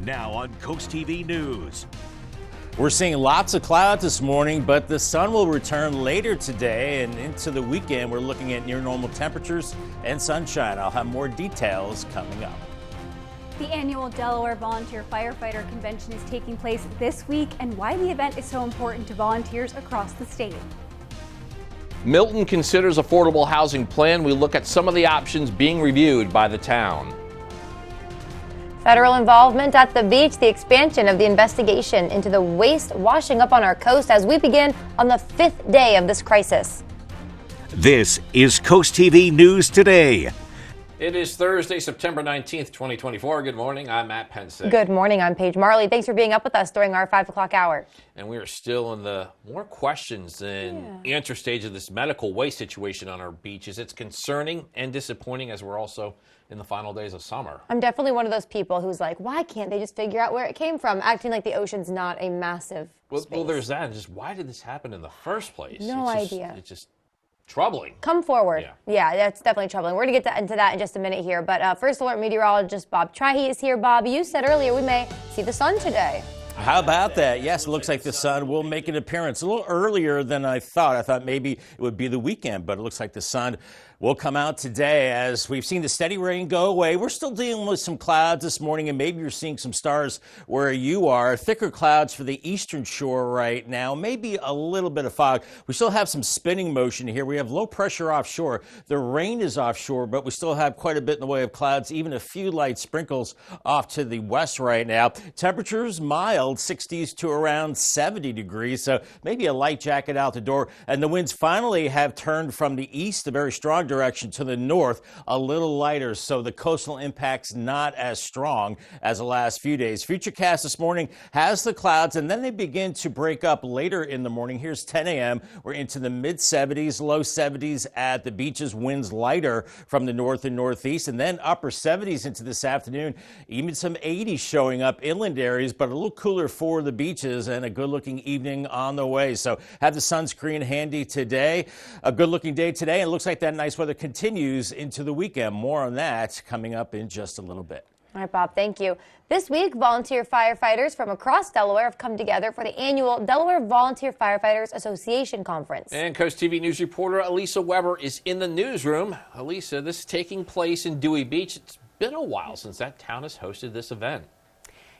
Now on CoastTV News. We're seeing lots of clouds this morning, but the sun will return later today and into the weekend. We're looking at near normal temperatures and sunshine. I'll have more details coming up. The annual Delaware Volunteer Firefighter Convention is taking place this week, and why the event is so important to volunteers across the state. Milton considers affordable housing plan. We look at some of the options being reviewed by the town. Federal involvement at the beach, the expansion of the investigation into the waste washing up on our coast as we begin on the 5th day of this crisis. This is CoastTV News Today. It is Thursday, September 19th, 2024. Good morning. I'm Matt Pensick. Good morning. I'm Paige Marley. Thanks for being up with us during our 5 o'clock hour. And we are still in the more questions than answer stage of this medical waste situation on our beaches. It's concerning and disappointing as we're also in the final days of summer. I'm definitely one of those people who's like, why can't they just figure out where it came from? Acting like the ocean's not a massive space. Well, there's that. And just why did this happen in the first place? No idea. It's just troubling. Come forward. Yeah, that's definitely troubling. We're going to get into that in just a minute here. But first alert meteorologist Bob Trahey is here. Bob, you said earlier we may see the sun today. How about that? Yes, it looks like the sun will make an appearance a little earlier than I thought. I thought maybe it would be the weekend, but it looks like the sun will come out today as we've seen the steady rain go away. We're still dealing with some clouds this morning, and maybe you're seeing some stars where you are. Thicker clouds for the eastern shore right now, maybe a little bit of fog. We still have some spinning motion here. We have low pressure offshore. The rain is offshore, but we still have quite a bit in the way of clouds, even a few light sprinkles off to the west right now. Temperatures mild, 60s to around 70 degrees, so maybe a light jacket out the door. And the winds finally have turned from the east, a very strong direction, to the north, a little lighter, so the coastal impact's not as strong as the last few days. Futurecast this morning has the clouds, and then they begin to break up later in the morning. Here's 10 a.m. We're into the mid-70s, low 70s at the beaches, winds lighter from the north and northeast, and then upper 70s into this afternoon, even some 80s showing up inland areas, but a little cooler for the beaches, and a good-looking evening on the way. So have the sunscreen handy today. A good-looking day today, and it looks like that nice weather continues into the weekend. More on that coming up in just a little bit. All right, Bob, thank you. This week, volunteer firefighters from across Delaware have come together for the annual Delaware Volunteer Firefighters Association Conference. And Coast TV News reporter Elisa Weber is in the newsroom. Elisa, this is taking place in Dewey Beach. It's been a while since that town has hosted this event.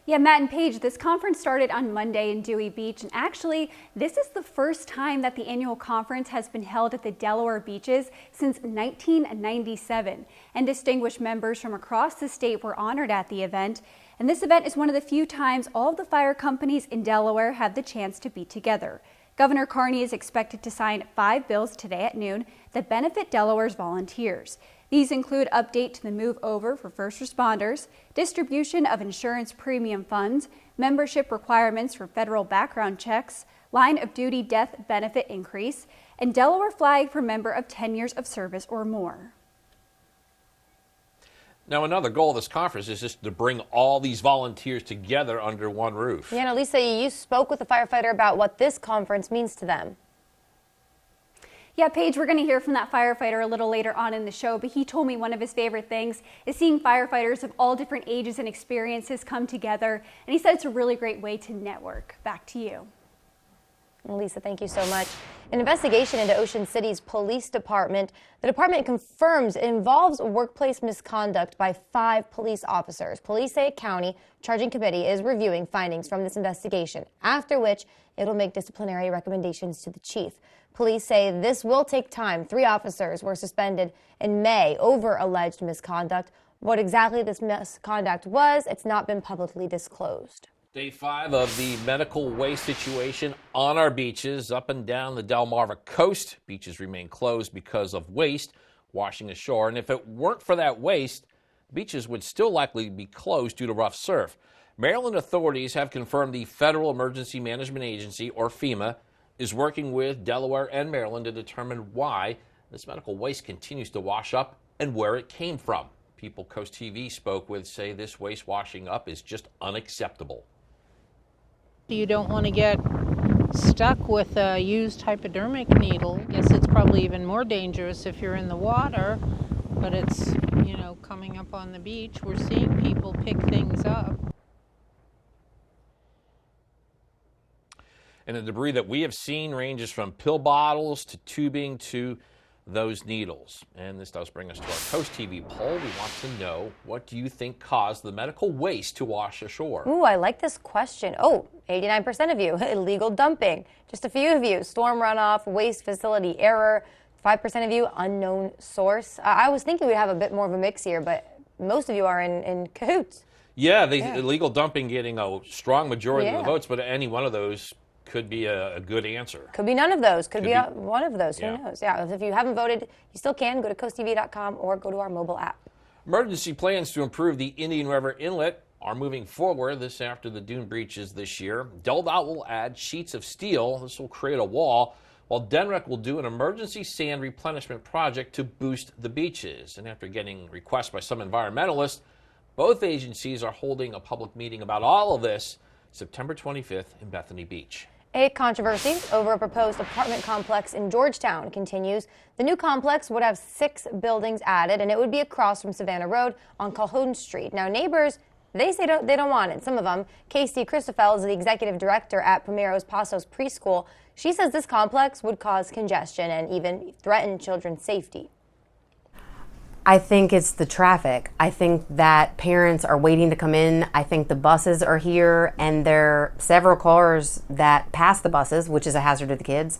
Yeah, Matt and Paige, this conference started on Monday in Dewey Beach, and actually, this is the first time that the annual conference has been held at the Delaware beaches since 1997, and distinguished members from across the state were honored at the event. And this event is one of the few times all of the fire companies in Delaware have the chance to be together. Governor Carney is expected to sign 5 bills today at noon that benefit Delaware's volunteers. These include update to the move over for first responders, distribution of insurance premium funds, membership requirements for federal background checks, line of duty death benefit increase, and Delaware flag for member of 10 years of service or more. Now, another goal of this conference is just to bring all these volunteers together under one roof. Yeah, and Elisa, you spoke with a firefighter about what this conference means to them. Yeah, Paige, we're going to hear from that firefighter a little later on in the show, but he told me one of his favorite things is seeing firefighters of all different ages and experiences come together, and he said it's a really great way to network. Back to you. Lisa, thank you so much. An investigation into Ocean City's police department. The department confirms it involves workplace misconduct by 5 police officers. Police say a county charging committee is reviewing findings from this investigation, after which it'll make disciplinary recommendations to the chief. Police say this will take time. 3 officers were suspended in May over alleged misconduct. What exactly this misconduct was, it's not been publicly disclosed. Day 5 of the medical waste situation on our beaches up and down the Delmarva coast. Beaches remain closed because of waste washing ashore. And if it weren't for that waste, beaches would still likely be closed due to rough surf. Maryland authorities have confirmed the Federal Emergency Management Agency, or FEMA, is working with Delaware and Maryland to determine why this medical waste continues to wash up and where it came from. People Coast TV spoke with say this waste washing up is just unacceptable. You don't want to get stuck with a used hypodermic needle. I guess it's probably even more dangerous if you're in the water, but it's, coming up on the beach. We're seeing people pick things up. And the debris that we have seen ranges from pill bottles to tubing to those needles. And this does bring us to our CoastTV poll. We want to know, what do you think caused the medical waste to wash ashore? Ooh, I like this question. Oh, 89% of you, illegal dumping. Just a few of you, storm runoff, waste facility error. 5% of you, unknown source. I was thinking we'd have a bit more of a mix here, but most of you are in cahoots. Yeah, illegal dumping getting a strong majority of the votes, but any one of those could be a good answer. Could be none of those. Could be one of those. Yeah. Who knows? Yeah, if you haven't voted, you still can. Go to coasttv.com or go to our mobile app. Emergency plans to improve the Indian River Inlet are moving forward this after the dune breaches this year. DelDOT will add sheets of steel. This will create a wall, while DENREC will do an emergency sand replenishment project to boost the beaches. And after getting requests by some environmentalists, both agencies are holding a public meeting about all of this September 25th in Bethany Beach. A controversy over a proposed apartment complex in Georgetown continues. The new complex would have 6 buildings added, and it would be across from Savannah Road on Calhoun Street. Now, neighbors, they say they don't want it. Some of them. Casey Christoffel is the executive director at Primeros Pasos Preschool. She says this complex would cause congestion and even threaten children's safety. I think it's the traffic. I think that parents are waiting to come in. I think the buses are here, and there are several cars that pass the buses, which is a hazard to the kids.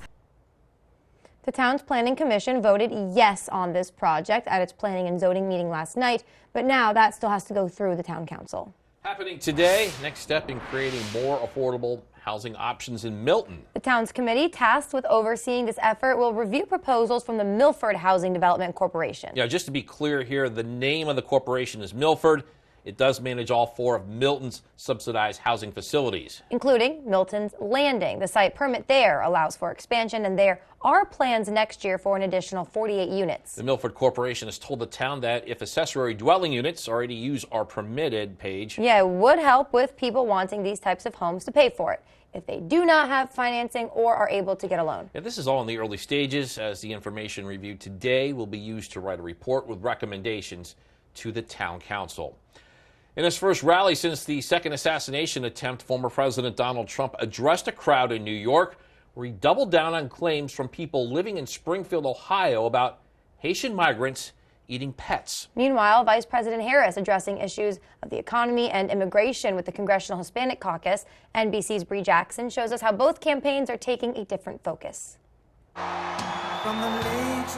The town's planning commission voted yes on this project at its planning and zoning meeting last night, but now that still has to go through the town council. Happening today, next step in creating more affordable housing options in Milton. The town's committee tasked with overseeing this effort will review proposals from the Milford Housing Development Corporation. Yeah, just to be clear here, the name of the corporation is Milford. It does manage all 4 of Milton's subsidized housing facilities, including Milton's Landing. The site permit there allows for expansion, and there are plans next year for an additional 48 units. The Milford Corporation has told the town that if accessory dwelling units already used are permitted, Paige. Yeah, it would help with people wanting these types of homes to pay for it if they do not have financing or are able to get a loan. Yeah, this is all in the early stages, as the information reviewed today will be used to write a report with recommendations to the town council. In his first rally since the second assassination attempt, former President Donald Trump addressed a crowd in New York where he doubled down on claims from people living in Springfield, Ohio about Haitian migrants eating pets. Meanwhile, Vice President Harris addressing issues of the economy and immigration with the Congressional Hispanic Caucus. NBC's Bree Jackson shows us how both campaigns are taking a different focus.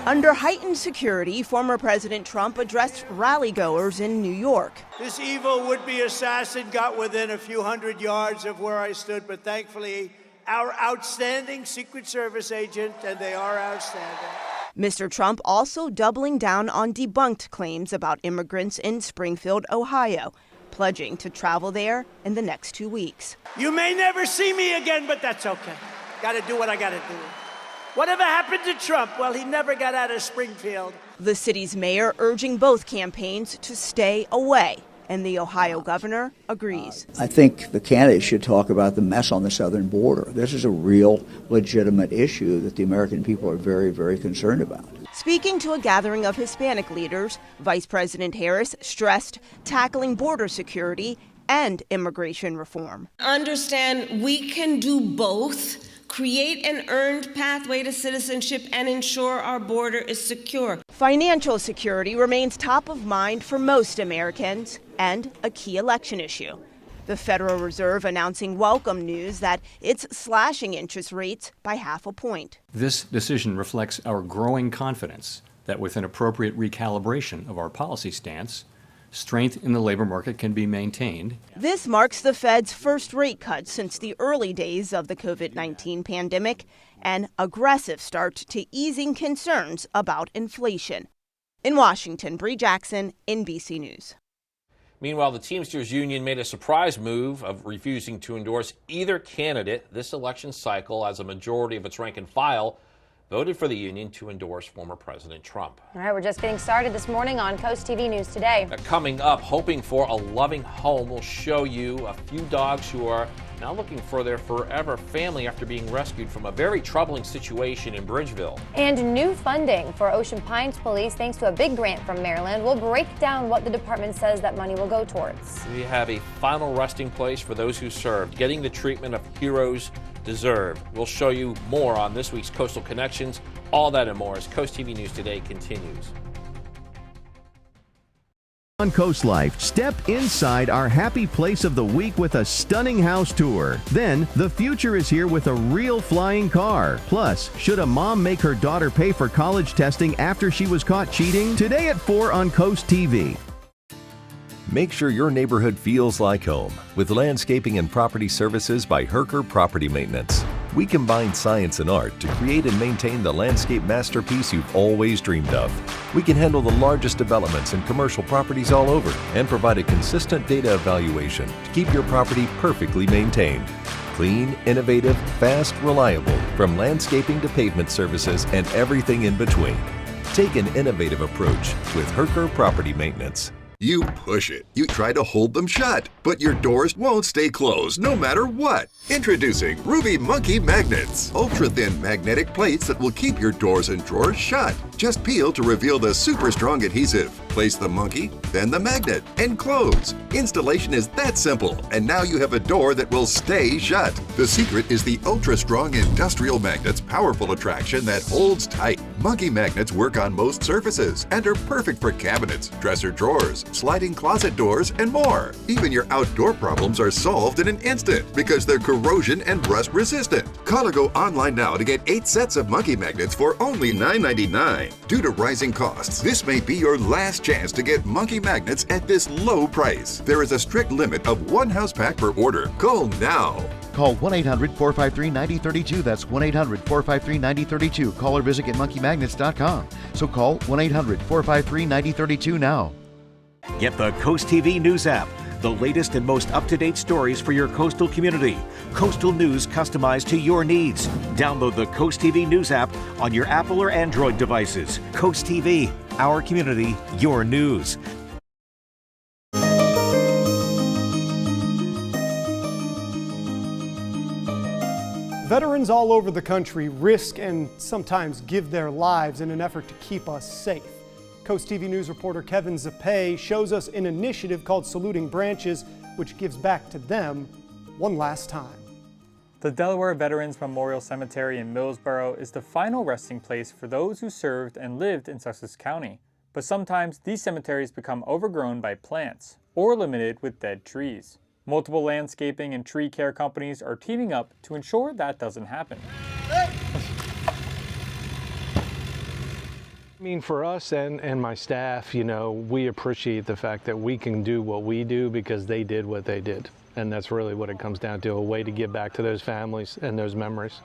Under heightened security, former President Trump addressed rally-goers in New York. This evil would-be assassin got within a few hundred yards of where I stood, but thankfully, our outstanding Secret Service agent, and they are outstanding. Mr. Trump also doubling down on debunked claims about immigrants in Springfield, Ohio, pledging to travel there in the next 2 weeks. You may never see me again, but that's okay. Got to do what I got to do. Whatever happened to Trump? Well, he never got out of Springfield. The city's mayor urging both campaigns to stay away, and the Ohio governor agrees. I think the candidates should talk about the mess on the southern border. This is a real, legitimate issue that the American people are very, very concerned about. Speaking to a gathering of Hispanic leaders, Vice President Harris stressed tackling border security and immigration reform. Understand we can do both. Create an earned pathway to citizenship and ensure our border is secure. Financial security remains top of mind for most Americans and a key election issue. The Federal Reserve announcing welcome news that it's slashing interest rates by 0.5 point. This decision reflects our growing confidence that with an appropriate recalibration of our policy stance, strength in the labor market can be maintained. This marks the Fed's first rate cut since the early days of the COVID-19 pandemic, an aggressive start to easing concerns about inflation. In Washington, Bree Jackson, NBC News. Meanwhile, the Teamsters Union made a surprise move of refusing to endorse either candidate this election cycle as a majority of its rank and file voted for the union to endorse former President Trump. All right, we're just getting started this morning on Coast TV News Today. Coming up, hoping for a loving home, we'll show you a few dogs who are now looking for their forever family after being rescued from a very troubling situation in Bridgeville. And new funding for Ocean Pines Police thanks to a big grant from Maryland. We'll break down what the department says that money will go towards. We have a final resting place for those who served, getting the treatment of heroes deserve. We'll show you more on this week's Coastal Connections. All that and more as Coast TV News Today continues. On Coast Life, step inside our happy place of the week with a stunning house tour. Then, the future is here with a real flying car. Plus, should a mom make her daughter pay for college testing after she was caught cheating? Today at 4 on Coast TV. Make sure your neighborhood feels like home with landscaping and property services by Herker Property Maintenance. We combine science and art to create and maintain the landscape masterpiece you've always dreamed of. We can handle the largest developments and commercial properties all over and provide a consistent data evaluation to keep your property perfectly maintained. Clean, innovative, fast, reliable, from landscaping to pavement services and everything in between. Take an innovative approach with Herker Property Maintenance. You push it. You try to hold them shut, but your doors won't stay closed no matter what. Introducing Ruby Monkey Magnets. Ultra-thin magnetic plates that will keep your doors and drawers shut. Just peel to reveal the super strong adhesive. Place the monkey, then the magnet, and close. Installation is that simple, and now you have a door that will stay shut. The secret is the ultra-strong industrial magnet's powerful attraction that holds tight. Monkey magnets work on most surfaces and are perfect for cabinets, dresser drawers, sliding closet doors, and more. Even your outdoor problems are solved in an instant because they're corrosion and rust resistant. Call or go online now to get 8 sets of monkey magnets for only $9.99. Due to rising costs, this may be your last chance to get monkey magnets at this low price. There is a strict limit of 1 house pack per order. Call now. Call 1-800-453-9032. That's 1-800-453-9032. Call or visit getmonkeymagnets.com. So call 1-800-453-9032 now. Get the Coast TV News app, the latest and most up-to-date stories for your coastal community. Coastal news customized to your needs. Download the Coast TV News app on your Apple or Android devices. Coast TV, our community, your news. Veterans all over the country risk and sometimes give their lives in an effort to keep us safe. Coast TV News reporter Kevin Zappe shows us an initiative called Saluting Branches, which gives back to them one last time. The Delaware Veterans Memorial Cemetery in Millsboro is the final resting place for those who served and lived in Sussex County. But sometimes these cemeteries become overgrown by plants or limited with dead trees. Multiple landscaping and tree care companies are teaming up to ensure that doesn't happen. I mean, for us and my staff, you know, we appreciate the fact that we can do what we do because they did what they did. And that's really what it comes down to, a way to give back to those families and those memories.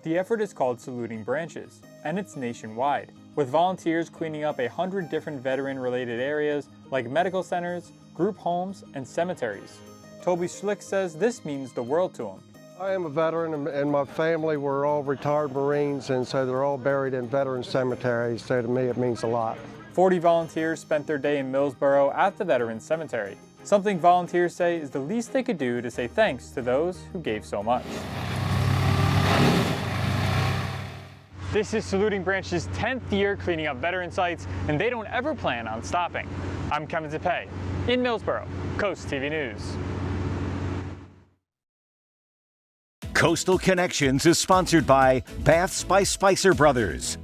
The effort is called Saluting Branches, and it's nationwide, with volunteers cleaning up 100 different veteran-related areas like medical centers, group homes, and cemeteries. Toby Schlick says this means the world to him. I am a veteran, and my family were all retired Marines, and so they're all buried in veteran cemeteries, so to me it means a lot. 40 volunteers spent their day in Millsboro at the Veterans Cemetery, something volunteers say is the least they could do to say thanks to those who gave so much. This is Saluting Branches' 10th year cleaning up veteran sites, and they don't ever plan on stopping. I'm Kevin Zappe in Millsboro, Coast TV News. Coastal Connections is sponsored by Baths by Spicer Brothers.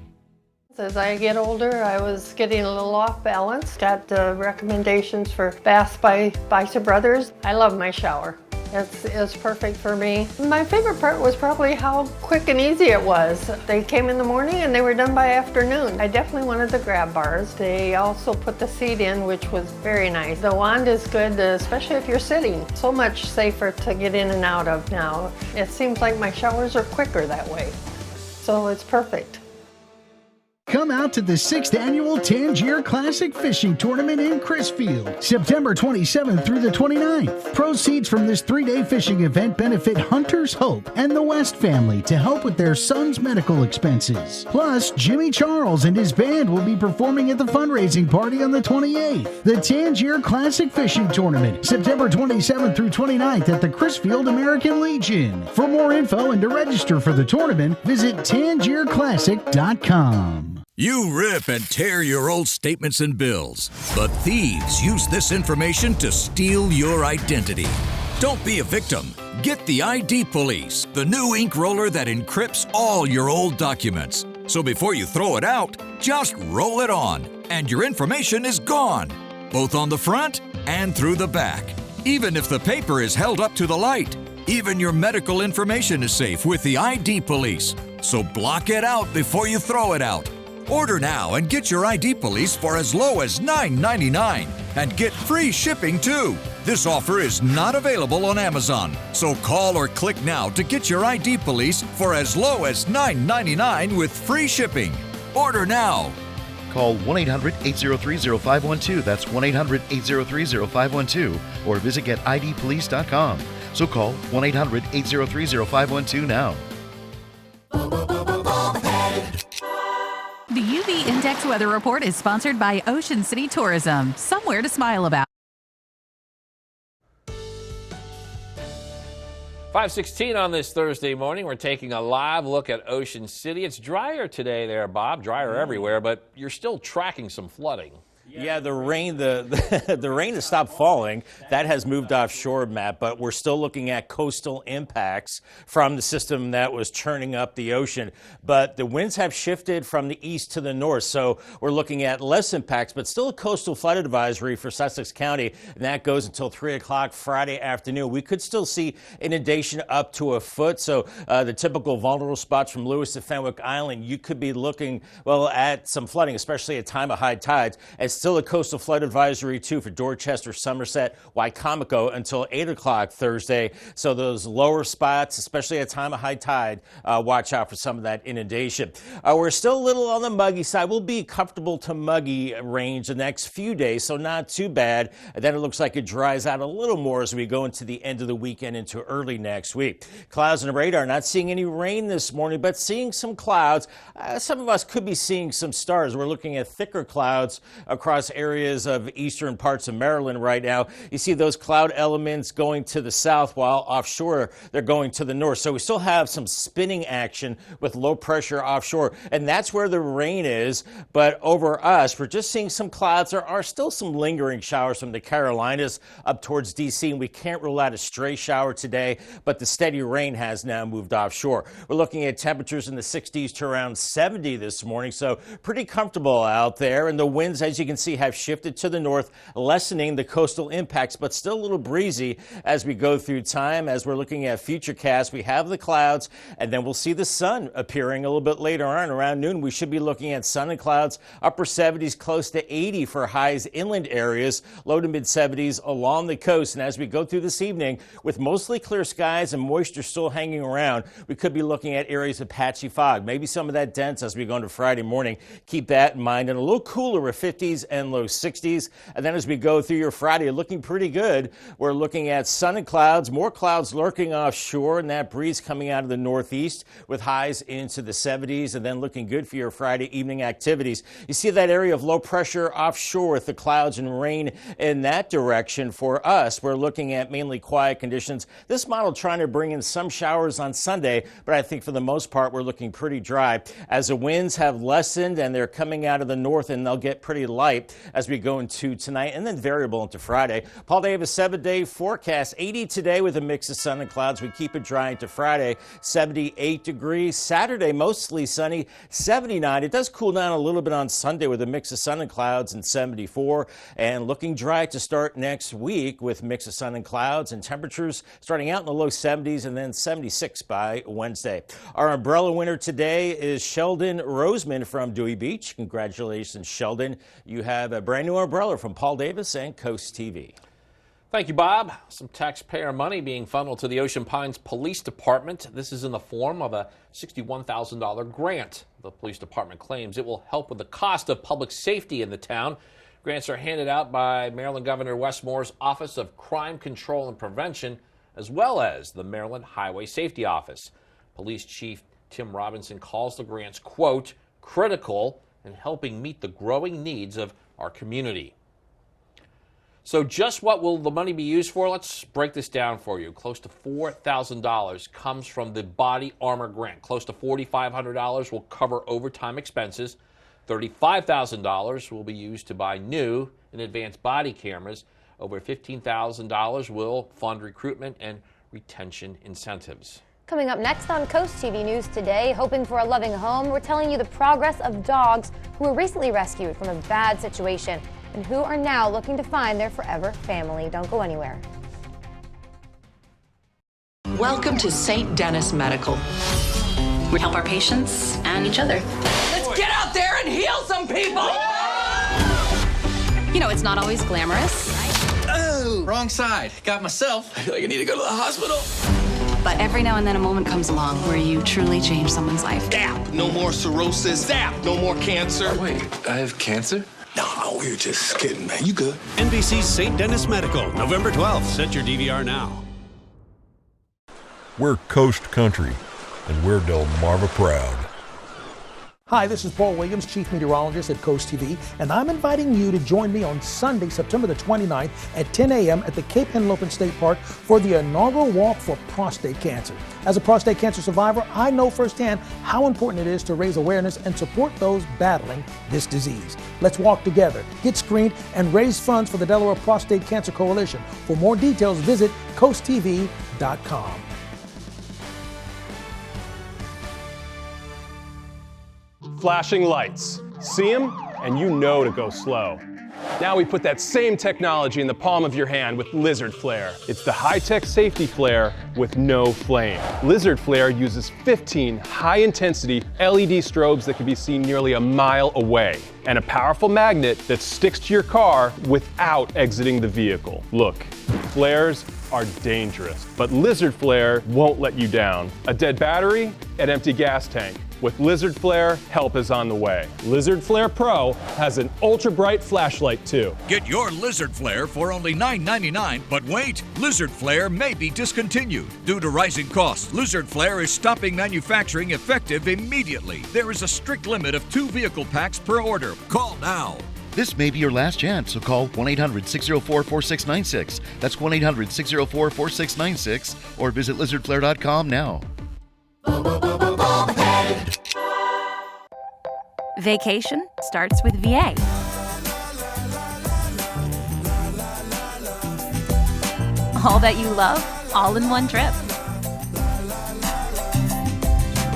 As I get older, I was getting a little off balance. Got recommendations for Baths by Spicer Brothers. I love my shower. It's perfect for me. My favorite part was probably how quick and easy it was. They came in the morning and they were done by afternoon. I definitely wanted the grab bars. They also put the seat in, which was very nice. The wand is good, especially if you're sitting. So much safer to get in and out of now. It seems like my showers are quicker that way. So it's perfect. come out to the 6th Annual Tangier Classic Fishing Tournament in Crisfield, September 27th through the 29th. Proceeds from this 3-day fishing event benefit Hunter's Hope and the West family to help with their son's medical expenses. Plus, Jimmy Charles and his band will be performing at the fundraising party on the 28th. The Tangier Classic Fishing Tournament, September 27th through 29th at the Crisfield American Legion. For more info and to register for the tournament, visit tangierclassic.com. You rip and tear your old statements and bills, but thieves use this information to steal your identity. Don't be a victim. Get the ID Police, the new ink roller that encrypts all your old documents. So before you throw it out, just roll it on, and your information is gone, both on the front and through the back, even if the paper is held up to the light. Even your medical information is safe with the ID Police. So block it out before you throw it out. Order now and get your ID Police for as low as $9.99 and get free shipping too. This offer is not available on Amazon, so call or click now to get your ID Police for as low as $9.99 with free shipping. Order now. Call 1-800-803-0512. That's 1-800-803-0512. Or visit getidpolice.com. So call 1-800-803-0512 now. The UV Index Weather Report is sponsored by Ocean City Tourism. Somewhere to smile about. 5:16 on this Thursday morning. We're taking a live look at Ocean City. It's drier today there, Bob. Drier everywhere, but you're still tracking some flooding. Yeah, the rain the rain has stopped falling. That has moved offshore, Matt, but we're still looking at coastal impacts from the system that was churning up the ocean. But the winds have shifted from the east to the north, so we're looking at less impacts, but still a coastal flood advisory for Sussex County, and that goes until 3 o'clock Friday afternoon. We could still see inundation up to a foot, so the typical vulnerable spots from Lewis to Fenwick Island, you could be looking, well, at some flooding, especially at time of high tides. It's still a coastal flood advisory, too, for Dorchester, Somerset, Wycomico until 8 o'clock Thursday. So those lower spots, especially at time of high tide, watch out for some of that inundation. We're still a little on the muggy side. We'll be comfortable to muggy range the next few days, so not too bad. And then it looks like it dries out a little more as we go into the end of the weekend into early next week. Clouds on the radar, not seeing any rain this morning, but seeing some clouds. Some of us could be seeing some stars. We're looking at thicker clouds across areas of eastern parts of Maryland right now. You see those cloud elements going to the south while offshore they're going to the north. So we still have some spinning action with low pressure offshore, and that's where the rain is. But over us, we're just seeing some clouds. There are still some lingering showers from the Carolinas up towards D.C., and we can't rule out a stray shower today, but the steady rain has now moved offshore. We're looking at temperatures in the 60s to around 70 this morning, so pretty comfortable out there. And the winds, as you can see, have shifted to the north, lessening the coastal impacts, but still a little breezy as we go through time. As we're looking at futurecast, we have the clouds, and then we'll see the sun appearing a little bit later on. Around noon, we should be looking at sun and clouds, upper 70s, close to 80 for highs inland areas, low to mid 70s along the coast. And as we go through this evening, with mostly clear skies and moisture still hanging around, we could be looking at areas of patchy fog, maybe some of that dense as we go into Friday morning. Keep that in mind. And a little cooler with 50s and low 60s. And then as we go through your Friday, looking pretty good. We're looking at sun and clouds, more clouds lurking offshore, and that breeze coming out of the northeast with highs into the 70s, and then looking good for your Friday evening activities. You see that area of low pressure offshore with the clouds and rain in that direction. For us, we're looking at mainly quiet conditions. This model trying to bring in some showers on Sunday, but I think for the most part, we're looking pretty dry as the winds have lessened and they're coming out of the north, and they'll get pretty light as we go into tonight and then variable into Friday. Paul Davis 7-day forecast, 80 today with a mix of sun and clouds. We keep it dry into Friday, 78 degrees. Saturday, mostly sunny, 79. It does cool down a little bit on Sunday with a mix of sun and clouds and 74. And looking dry to start next week with mix of sun and clouds and temperatures starting out in the low 70s and then 76 by Wednesday. Our umbrella winner today is Sheldon Roseman from Dewey Beach. Congratulations, Sheldon. You have a brand new umbrella from Paul Davis and Coast TV. Thank you, Bob. Some taxpayer money being funneled to the Ocean Pines Police Department. This is in the form of a $61,000 grant. The police department claims it will help with the cost of public safety in the town. Grants are handed out by Maryland Governor Wes Moore's Office of Crime Control and Prevention, as well as the Maryland Highway Safety Office. Police Chief Tim Robinson calls the grants, quote, critical in helping meet the growing needs of our community. So just what will the money be used for? Let's break this down for you. Close to $4,000 comes from the body armor grant. Close to $4,500 will cover overtime expenses. $35,000 will be used to buy new and advanced body cameras. Over $15,000 will fund recruitment and retention incentives. Coming up next on Coast TV News Today, hoping for a loving home, we're telling you the progress of dogs who were recently rescued from a bad situation and who are now looking to find their forever family. Don't go anywhere. Welcome to St. Denis Medical. We help our patients and each other. Let's get out there and heal some people! You know, it's not always glamorous. Oh, wrong side. Got myself. I feel like I need to go to the hospital. But every now and then a moment comes along where you truly change someone's life. Zap! No more cirrhosis. Zap! No more cancer. Oh, wait, I have cancer? No, we were just kidding, man. You good? NBC's St. Denis Medical, November 12th. Set your DVR now. We're Coast Country, and we're Delmarva proud. Hi, this is Paul Williams, Chief Meteorologist at Coast TV, and I'm inviting you to join me on Sunday, September the 29th at 10 a.m. at the Cape Henlopen State Park for the inaugural Walk for Prostate Cancer. As a prostate cancer survivor, I know firsthand how important it is to raise awareness and support those battling this disease. Let's walk together, get screened, and raise funds for the Delaware Prostate Cancer Coalition. For more details, visit CoastTV.com. Flashing lights. See them, and you know to go slow. Now we put that same technology in the palm of your hand with Lizard Flare. It's the high-tech safety flare with no flame. Lizard Flare uses 15 high-intensity LED strobes that can be seen nearly a mile away, and a powerful magnet that sticks to your car without exiting the vehicle. Look, flares are dangerous, but Lizard Flare won't let you down. A dead battery, an empty gas tank. With Lizard Flare, help is on the way. Lizard Flare Pro has an ultra-bright flashlight too. Get your Lizard Flare for only $9.99, but wait, Lizard Flare may be discontinued. Due to rising costs, Lizard Flare is stopping manufacturing effective immediately. There is a strict limit of 2 vehicle packs per order. Call now. This may be your last chance, so call 1-800-604-4696. That's 1-800-604-4696 or visit lizardflare.com now. Vacation starts with VA. All that you love, all in one trip.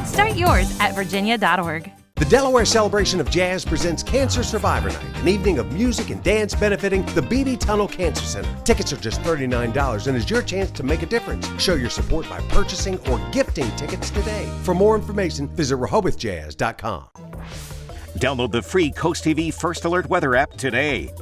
Start yours at virginia.org. The Delaware Celebration of Jazz presents Cancer Survivor Night, an evening of music and dance benefiting the Beatty Tunnel Cancer Center. Tickets are just $39 and is your chance to make a difference. Show your support by purchasing or gifting tickets today. For more information, visit RehobotJazz.com. Download the free Coast TV First Alert weather app today.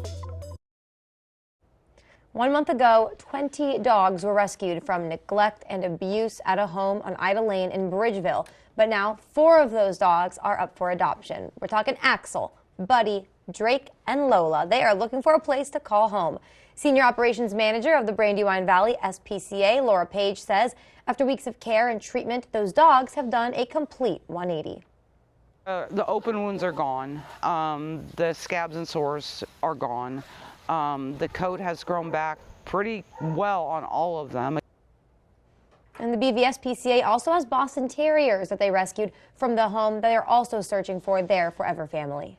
1 month ago, 20 dogs were rescued from neglect and abuse at a home on Ida Lane in Bridgeville. But now 4 of those dogs are up for adoption. We're talking Axel, Buddy, Drake, and Lola. They are looking for a place to call home. Senior Operations Manager of the Brandywine Valley SPCA, Laura Page, says after weeks of care and treatment, those dogs have done a complete 180. The open wounds are gone. The scabs and sores are gone. The coat has grown back pretty well on all of them. And the BVSPCA also has Boston Terriers that they rescued from the home that they're also searching for their forever family.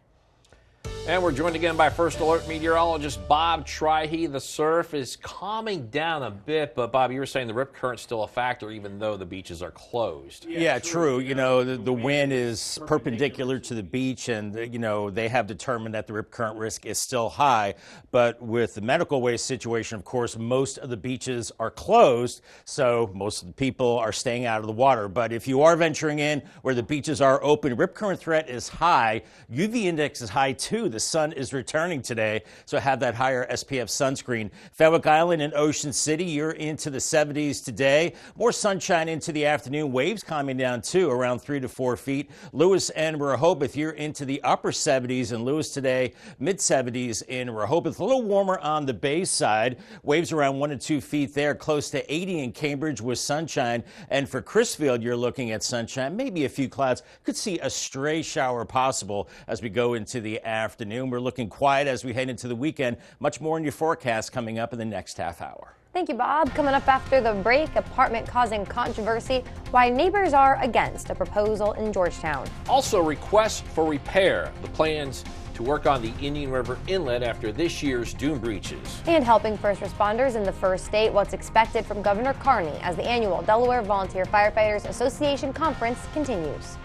And we're joined again by First Alert meteorologist Bob Trihey. The surf is calming down a bit, but Bob, you were saying the rip current's still a factor even though the beaches are closed. Yeah, true. You know, the wind is perpendicular to the beach, and, you know, they have determined that the rip current risk is still high. But with the medical waste situation, of course, most of the beaches are closed, so most of the people are staying out of the water. But if you are venturing in where the beaches are open, rip current threat is high. UV index is high, too, The sun is returning today, so have that higher SPF sunscreen. Fenwick Island and Ocean City, you're into the 70s today. More sunshine into the afternoon. Waves calming down too, around 3 to 4 feet. Lewis and Rehoboth, you're into the upper 70s in Lewis today, mid 70s in Rehoboth. A little warmer on the bay side. Waves around 1 to 2 feet there, close to 80 in Cambridge with sunshine. And for Crisfield, you're looking at sunshine, maybe a few clouds. Could see a stray shower possible as we go into the afternoon. We're looking quiet as we head into the weekend. Much more in your forecast coming up in the next half hour. Thank you, Bob. Coming up after the break, apartment causing controversy, why neighbors are against a proposal in Georgetown. Also, requests for repair, the plans to work on the Indian River Inlet after this year's dune breaches. And helping first responders in the first state, what's expected from Governor Carney as the annual Delaware Volunteer Firefighters Association Conference continues.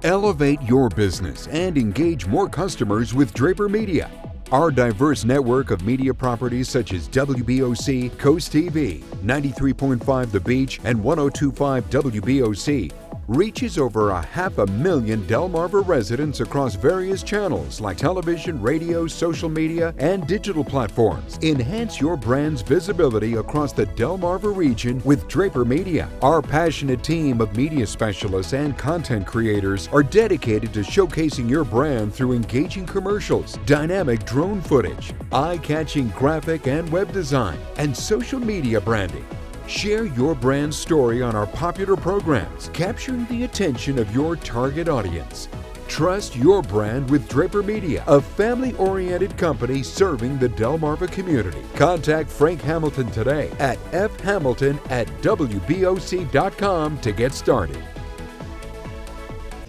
Elevate your business and engage more customers with Draper Media. Our diverse network of media properties such as WBOC, CoastTV, 93.5 The Beach, and 102.5 WBOC reaches over 500,000 Delmarva residents across various channels like television, radio, social media, and digital platforms. Enhance your brand's visibility across the Delmarva region with Draper Media. Our passionate team of media specialists and content creators are dedicated to showcasing your brand through engaging commercials, dynamic drone footage, eye-catching graphic and web design, and social media branding. Share your brand story on our popular programs, capturing the attention of your target audience. Trust your brand with Draper Media, a family-oriented company serving the Delmarva community. Contact Frank Hamilton today at fhamilton@wboc.com to get started.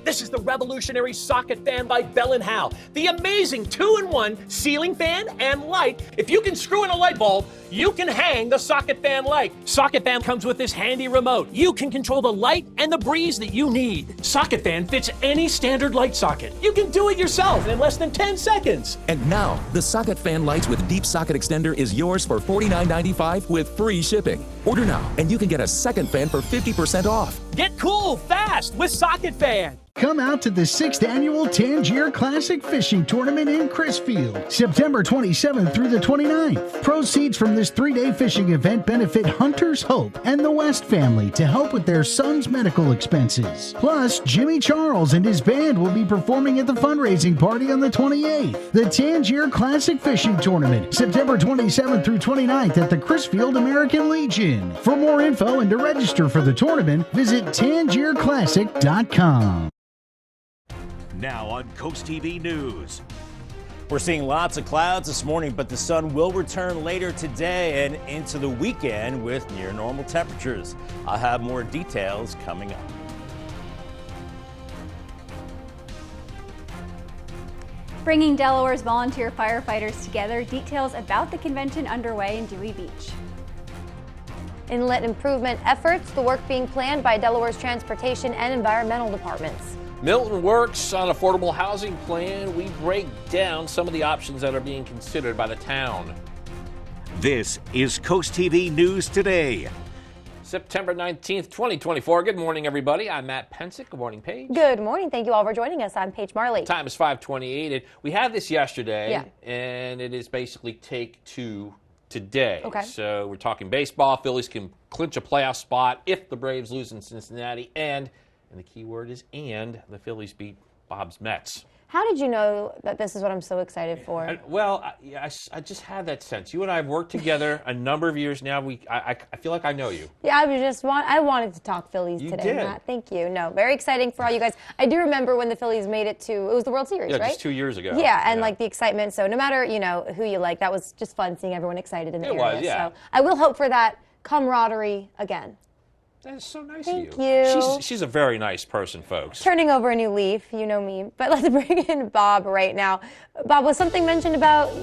This is the revolutionary socket fan by Bell & Howell. The amazing 2-in-1 ceiling fan and light. If you can screw in a light bulb, you can hang the socket fan light. Socket fan comes with this handy remote. You can control the light and the breeze that you need. Socket fan fits any standard light socket. You can do it yourself in less than 10 seconds. And now, the socket fan lights with deep socket extender is yours for $49.95 with free shipping. Order now, and you can get a second fan for 50% off. Get cool fast with Socket Fan. Come out to the 6th Annual Tangier Classic Fishing Tournament in Crisfield, September 27th through the 29th. Proceeds from this 3-day fishing event benefit Hunter's Hope and the West family to help with their son's medical expenses. Plus, Jimmy Charles and his band will be performing at the fundraising party on the 28th. The Tangier Classic Fishing Tournament, September 27th through 29th at the Crisfield American Legion. For more info and to register for the tournament, visit tangierclassic.com. Now on Coast TV News. We're seeing lots of clouds this morning, but the sun will return later today and into the weekend with near normal temperatures. I'll have more details coming up. Bringing Delaware's volunteer firefighters together, details about the convention underway in Dewey Beach. Inlet improvement efforts, the work being planned by Delaware's transportation and environmental departments. Milton works on affordable housing plan. We break down some of the options that are being considered by the town. This is Coast TV News Today. September 19th, 2024. Good morning, everybody. I'm Matt Pensick. Good morning, Paige. Good morning. Thank you all for joining us. I'm Paige Marley. Time is 5:28. And we had this yesterday, and it is basically take 2 today. Okay. So we're talking baseball. Phillies can clinch a playoff spot if the Braves lose in Cincinnati, and the key word is and the Phillies beat Bob's Mets. How did you know that this is what I'm so excited for? I just had that sense. You and I have worked together a number of years now. I feel like I know you. Yeah, I wanted to talk Phillies today, did. Matt. Thank you. No, very exciting for all you guys. I do remember when the Phillies made it it was the World Series, right? Yeah, just 2 years ago. Yeah, and like the excitement. So no matter, who you like, that was just fun seeing everyone excited in the area. It was, yeah. So I will hope for that camaraderie again. That is so nice Thank of you. you. She's a very nice person, folks. Turning over a new leaf, you know me. But let's bring in Bob right now. Bob, was something mentioned about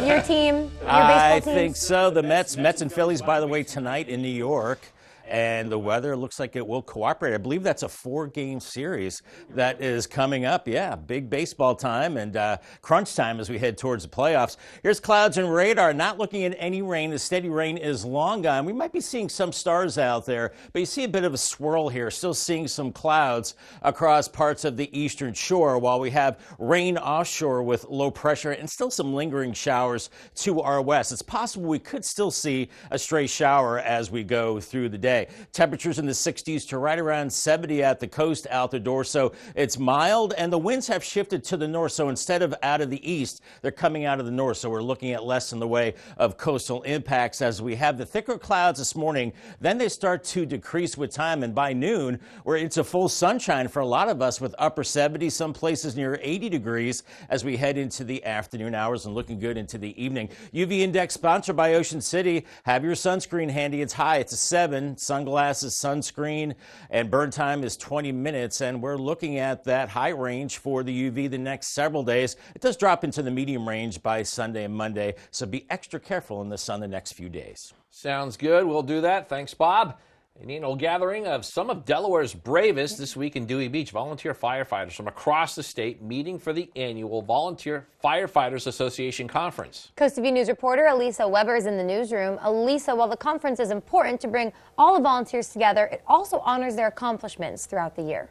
your team, your baseball team? I think so. The Mets and Phillies, by the way, tonight in New York. and the weather looks like it will cooperate. I believe that's a 4-game series that is coming up. Yeah, big baseball time and crunch time as we head towards the playoffs. Here's clouds and radar. Not looking at any rain. The steady rain is long gone. We might be seeing some stars out there, but you see a bit of a swirl here. Still seeing some clouds across parts of the eastern shore, while we have rain offshore with low pressure and still some lingering showers to our west. It's possible we could still see a stray shower as we go through the day. Temperatures in the 60s to right around 70 at the coast out the door, so it's mild, and the winds have shifted to the north, so instead of out of the east, they're coming out of the north, so we're looking at less in the way of coastal impacts as we have the thicker clouds this morning. Then they start to decrease with time, and by noon, where it's a full sunshine for a lot of us with upper 70s, some places near 80 degrees as we head into the afternoon hours and looking good into the evening. UV Index sponsored by Ocean City. Have your sunscreen handy. It's high. It's a 7. Sunglasses, sunscreen, and burn time is 20 minutes. And we're looking at that high range for the UV the next several days. It does drop into the medium range by Sunday and Monday, so be extra careful in the sun the next few days. Sounds good. We'll do that. Thanks, Bob. An annual gathering of some of Delaware's bravest this week in Dewey Beach. Volunteer firefighters from across the state meeting for the annual Volunteer Firefighters Association Conference. CoastTV News reporter Elisa Weber is in the newsroom. Elisa, while the conference is important to bring all the volunteers together, it also honors their accomplishments throughout the year.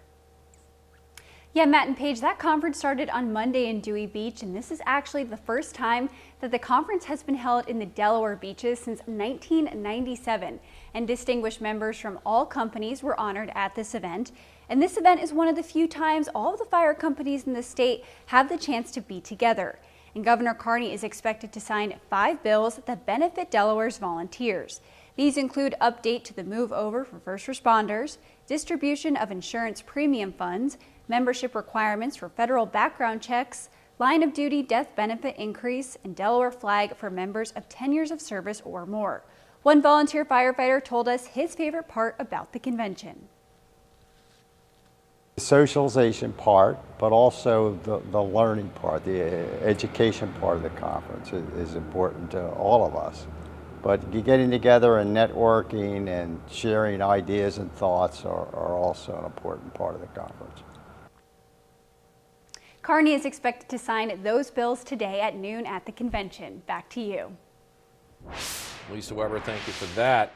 Yeah, Matt and Paige, that conference started on Monday in Dewey Beach, and this is actually the first time that the conference has been held in the Delaware beaches since 1997. And distinguished members from all companies were honored at this event. And this event is one of the few times all of the fire companies in the state have the chance to be together. And Governor Carney is expected to sign 5 bills that benefit Delaware's volunteers. These include update to the move over for first responders, distribution of insurance premium funds, membership requirements for federal background checks, line of duty death benefit increase, and Delaware flag for members of 10 years of service or more. One volunteer firefighter told us his favorite part about the convention. The socialization part, but also the learning part, the education part of the conference is important to all of us. But getting together and networking and sharing ideas and thoughts are also an important part of the conference. Carney is expected to sign those bills today at noon at the convention. Back to you. Lisa Weber, thank you for that.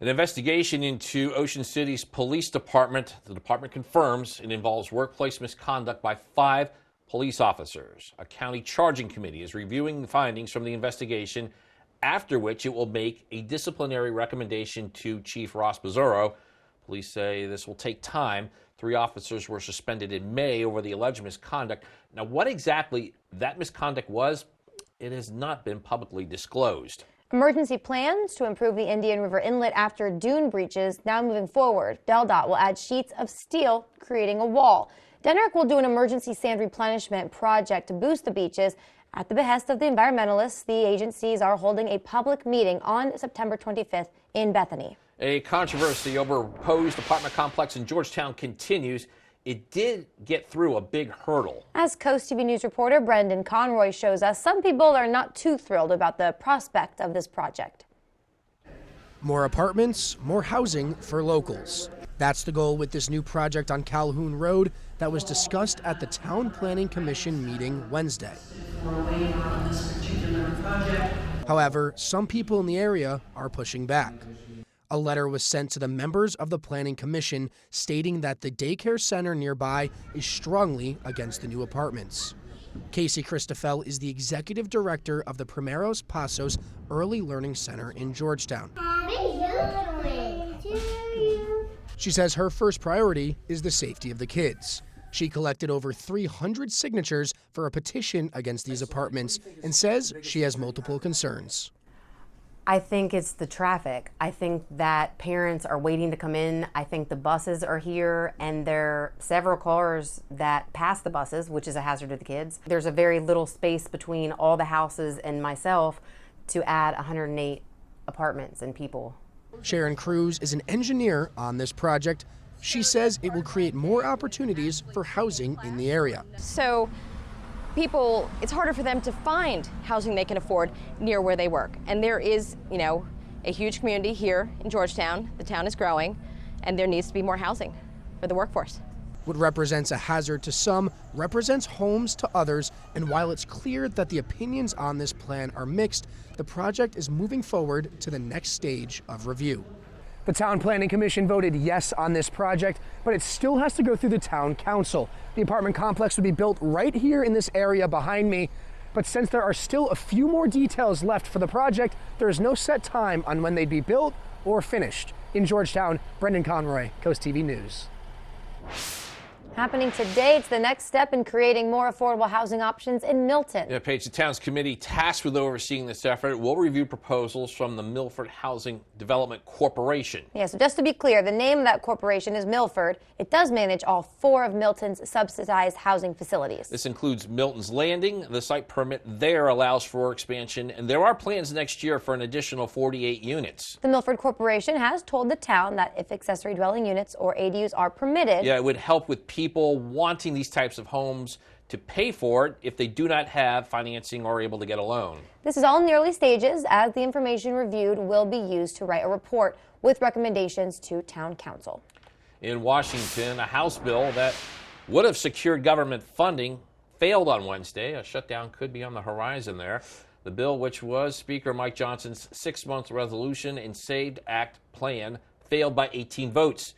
An investigation into Ocean City's police department. The department confirms it involves workplace misconduct by 5 police officers. A county charging committee is reviewing the findings from the investigation, after which it will make a disciplinary recommendation to Chief Ross Bizzaro. Police say this will take time. 3 officers were suspended in May over the alleged misconduct. Now, what exactly that misconduct was, it has not been publicly disclosed. Emergency plans to improve the Indian River Inlet after dune breaches now moving forward. DelDOT will add sheets of steel, creating a wall. Denrick will do an emergency sand replenishment project to boost the beaches. At the behest of the environmentalists, the agencies are holding a public meeting on September 25th in Bethany. A controversy over a proposed apartment complex in Georgetown continues. It did get through a big hurdle. As CoastTV News reporter Brendan Conroy shows us, some people are not too thrilled about the prospect of this project. More apartments, more housing for locals. That's the goal with this new project on Calhoun Road that was discussed at the Town Planning Commission meeting Wednesday. However, some people in the area are pushing back. A letter was sent to the members of the Planning Commission stating that the daycare center nearby is strongly against the new apartments. Casey Christoffel is the executive director of the Primeros Pasos Early Learning Center in Georgetown. She says her first priority is the safety of the kids. She collected over 300 signatures for a petition against these apartments and says she has multiple concerns. I think it's the traffic. I think that parents are waiting to come in. I think the buses are here and there are several cars that pass the buses, which is a hazard to the kids. There's a very little space between all the houses and myself to add 108 apartments and people. Sharon Cruz is an engineer on this project. She says it will create more opportunities for housing in the area. So people, it's harder for them to find housing they can afford near where they work. And there is, a huge community here in Georgetown. The town is growing, and there needs to be more housing for the workforce. What represents a hazard to some represents homes to others, and while it's clear that the opinions on this plan are mixed, the project is moving forward to the next stage of review. The Town Planning Commission voted yes on this project, but it still has to go through the Town Council. The apartment complex would be built right here in this area behind me, but since there are still a few more details left for the project, there is no set time on when they'd be built or finished. In Georgetown, Brendan Conroy, Coast TV News. Happening today, it's the next step in creating more affordable housing options in Milton. Yeah, Paige, the town's committee tasked with overseeing this effort will review proposals from the Milford Housing Development Corporation. Yeah, so just to be clear, the name of that corporation is Milford. It does manage all 4 of Milton's subsidized housing facilities. This includes Milton's Landing. The site permit there allows for expansion, and there are plans next year for an additional 48 units. The Milford Corporation has told the town that if accessory dwelling units or ADUs are permitted, yeah, it would help with people wanting these types of homes to pay for it if they do not have financing or are able to get a loan. This is all in the early stages, as the information reviewed will be used to write a report with recommendations to Town Council. In Washington, a House bill that would have secured government funding failed on Wednesday. A shutdown could be on the horizon there. The bill, which was Speaker Mike Johnson's 6-month resolution and SAVE Act plan, failed by 18 votes.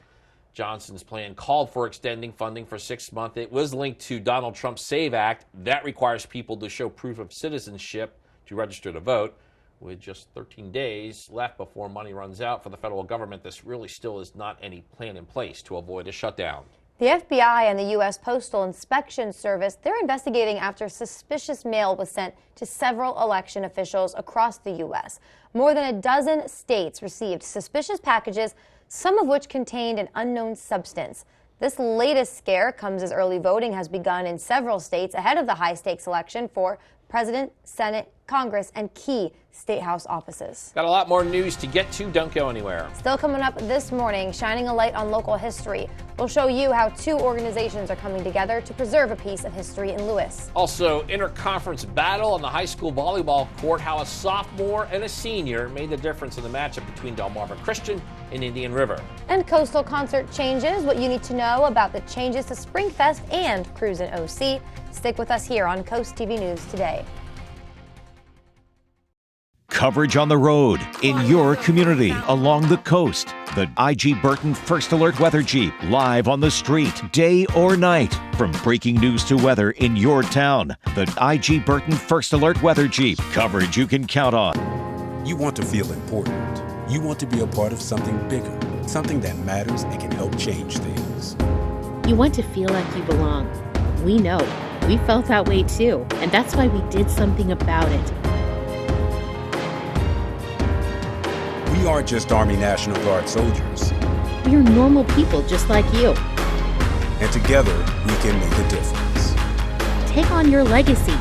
Johnson's plan called for extending funding for 6 months. It was linked to Donald Trump's SAVE Act. That requires people to show proof of citizenship to register to vote. With just 13 days left before money runs out for the federal government, this really still is not any plan in place to avoid a shutdown. The FBI and the U.S. Postal Inspection Service, they're investigating after suspicious mail was sent to several election officials across the U.S. More than a dozen states received suspicious packages, some of which contained an unknown substance. This latest scare comes as early voting has begun in several states ahead of the high-stakes election for President, Senate, Congress, and key state house offices. Got a lot more news to get to. Don't go anywhere. Still coming up this morning, shining a light on local history. We'll show you how 2 organizations are coming together to preserve a piece of history in Lewis. Also, interconference battle on the high school volleyball court, how a sophomore and a senior made the difference in the matchup between Delmarva Christian and Indian River. And Coastal Concert changes, what you need to know about the changes to Springfest and Cruise in OC. Stick with us here on Coast TV News today. Coverage on the road, in your community, along the coast. The IG Burton First Alert Weather Jeep, live on the street, day or night. From breaking news to weather in your town, the IG Burton First Alert Weather Jeep, coverage you can count on. You want to feel important. You want to be a part of something bigger, something that matters and can help change things. You want to feel like you belong. We know. We felt that way too, and that's why we did something about it. We aren't just Army National Guard soldiers. We are normal people just like you. And together, we can make a difference. Take on your legacy.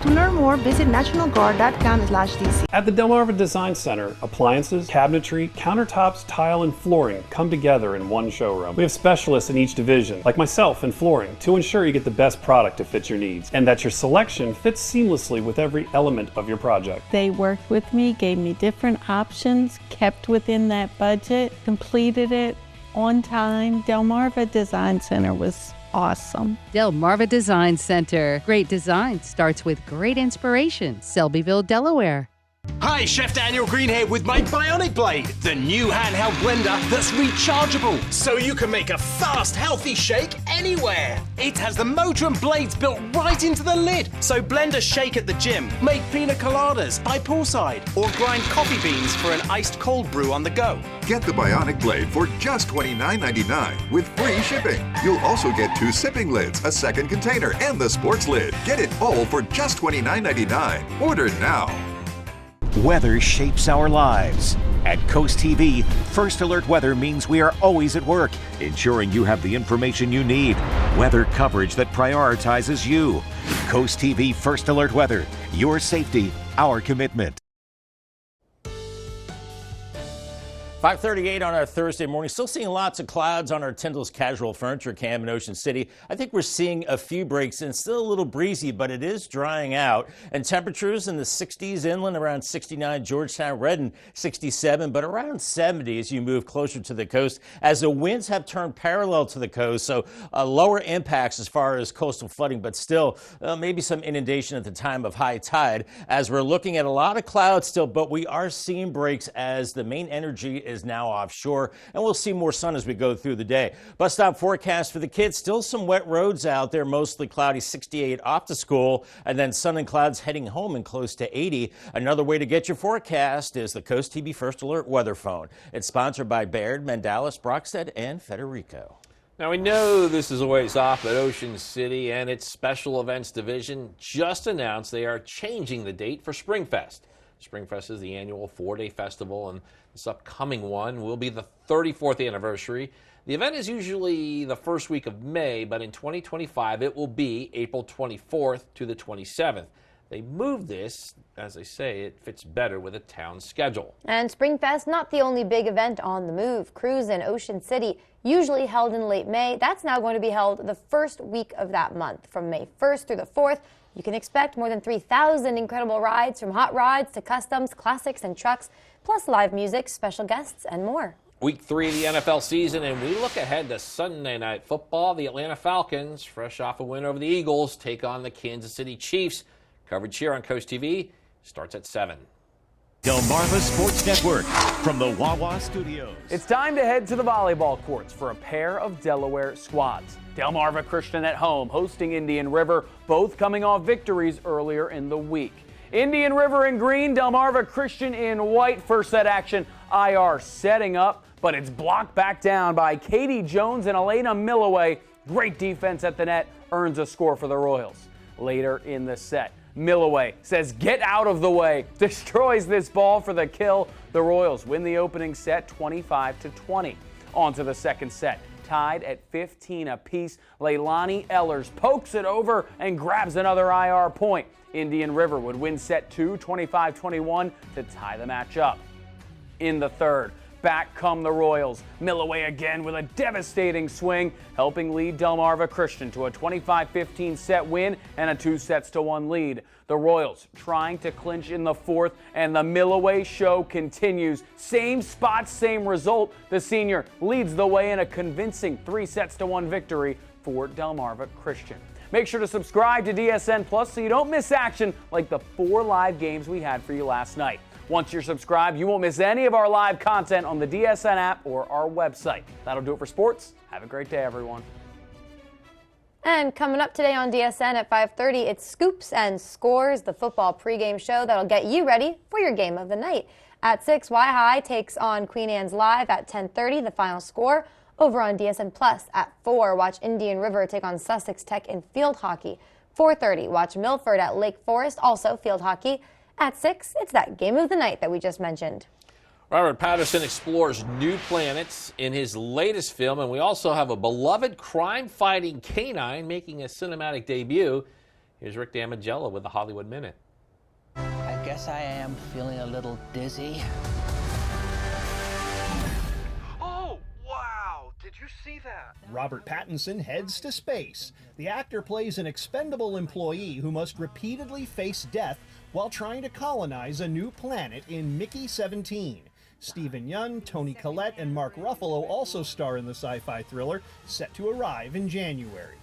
To learn more, visit nationalguard.com/DC. At the Delmarva Design Center, appliances, cabinetry, countertops, tile, and flooring come together in one showroom. We have specialists in each division, like myself in flooring, to ensure you get the best product to fit your needs and that your selection fits seamlessly with every element of your project. They worked with me, gave me different options, kept within that budget, completed it on time. Delmarva Design Center was awesome. Delmarva Design Center. Great design starts with great inspiration. Selbyville, Delaware. Hi, Chef Daniel Greenhead with my Bionic Blade, the new handheld blender that's rechargeable, so you can make a fast, healthy shake anywhere. It has the motor and blades built right into the lid, so blend a shake at the gym, make pina coladas by poolside, or grind coffee beans for an iced cold brew on the go. Get the Bionic Blade for just $29.99 with free shipping. You'll also get 2 sipping lids, a second container, and the sports lid. Get it all for just $29.99. Order now. Weather shapes our lives. At Coast TV, First Alert Weather means we are always at work, ensuring you have the information you need. Weather coverage that prioritizes you. Coast TV First Alert Weather. Your safety, our commitment. 5:38 on our Thursday morning. Still seeing lots of clouds on our Tyndall's Casual Furniture Cam in Ocean City. I think we're seeing a few breaks and still a little breezy, but it is drying out. And temperatures in the 60s inland, around 69, Georgetown, Redden 67, but around 70 as you move closer to the coast as the winds have turned parallel to the coast. So lower impacts as far as coastal flooding, but still maybe some inundation at the time of high tide as we're looking at a lot of clouds still, but we are seeing breaks as the main energy is now offshore, and we'll see more sun as we go through the day. Bus stop forecast for the kids, still some wet roads out there, mostly cloudy, 68 off to school, and then sun and clouds heading home and close to 80. Another way to get your forecast is the Coast TV First Alert weather phone. It's sponsored by Baird, Mandalis, Brockstead, and Federico. Now, we know this is a ways off, but Ocean City and its Special Events Division just announced they are changing the date for SpringFest. SpringFest is the annual 4-day festival, and this upcoming one will be the 34th anniversary. The event is usually the first week of May, but in 2025 it will be April 24th to the 27th. They moved this, as I say, it fits better with a town schedule. And SpringFest, not the only big event on the move. Cruise in Ocean City, usually held in late May, that's now going to be held the first week of that month. From May 1st through the 4th, you can expect more than 3,000 incredible rides, from hot rides to customs, classics, and trucks, plus live music, special guests, and more. Week 3 of the NFL season, and we look ahead to Sunday Night Football. The Atlanta Falcons, fresh off a win over the Eagles, take on the Kansas City Chiefs. Coverage here on Coast TV starts at 7. Delmarva Sports Network from the Wawa Studios. It's time to head to the volleyball courts for a pair of Delaware squads. Delmarva Christian at home, hosting Indian River, both coming off victories earlier in the week. Indian River in green, Delmarva Christian in white. First set action, IR setting up, but it's blocked back down by Katie Jones and Elena Milloway. Great defense at the net, earns a score for the Royals. Later in the set, Milloway says, "Get out of the way," destroys this ball for the kill. The Royals win the opening set 25-20. On to the second set. Tied at 15 apiece, Leilani Ellers pokes it over and grabs another IR point. Indian River would win set 2, 25-21 to tie the match up. In the third, back come the Royals. Milloway again with a devastating swing, helping lead Delmarva Christian to a 25-15 set win and a 2-1 lead. The Royals trying to clinch in the fourth, and the Milloway show continues. Same spot, same result. The senior leads the way in a convincing 3-1 victory for Delmarva Christian. Make sure to subscribe to DSN Plus so you don't miss action like the 4 live games we had for you last night. Once you're subscribed, you won't miss any of our live content on the DSN app or our website. That'll do it for sports. Have a great day, everyone. And coming up today on DSN at 5:30, it's Scoops and Scores, the football pregame show that'll get you ready for your game of the night. At 6, Y-High takes on Queen Anne's Live. At 10:30, the final score over on DSN Plus. At 4, watch Indian River take on Sussex Tech in field hockey. 4:30, watch Milford at Lake Forest, also field hockey. At 6, it's that game of the night that we just mentioned. Robert Patterson explores new planets in his latest film, and we also have a beloved crime-fighting canine making a cinematic debut. Here's Rick Damigella with the Hollywood Minute. I guess I am feeling a little dizzy. Oh, wow! Did you see that? Robert Pattinson heads to space. The actor plays an expendable employee who must repeatedly face death while trying to colonize a new planet in Mickey 17. Stephen Yeun, Toni Collette, and Mark Ruffalo also star in the sci-fi thriller, set to arrive in January.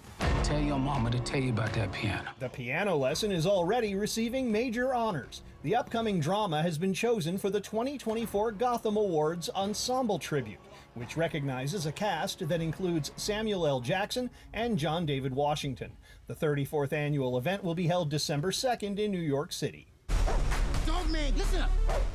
Tell your mama to tell you about that piano. The piano lesson is already receiving major honors. The upcoming drama has been chosen for the 2024 Gotham Awards Ensemble Tribute, which recognizes a cast that includes Samuel L. Jackson and John David Washington. The 34th annual event will be held December 2nd in New York City. Dogman, listen up.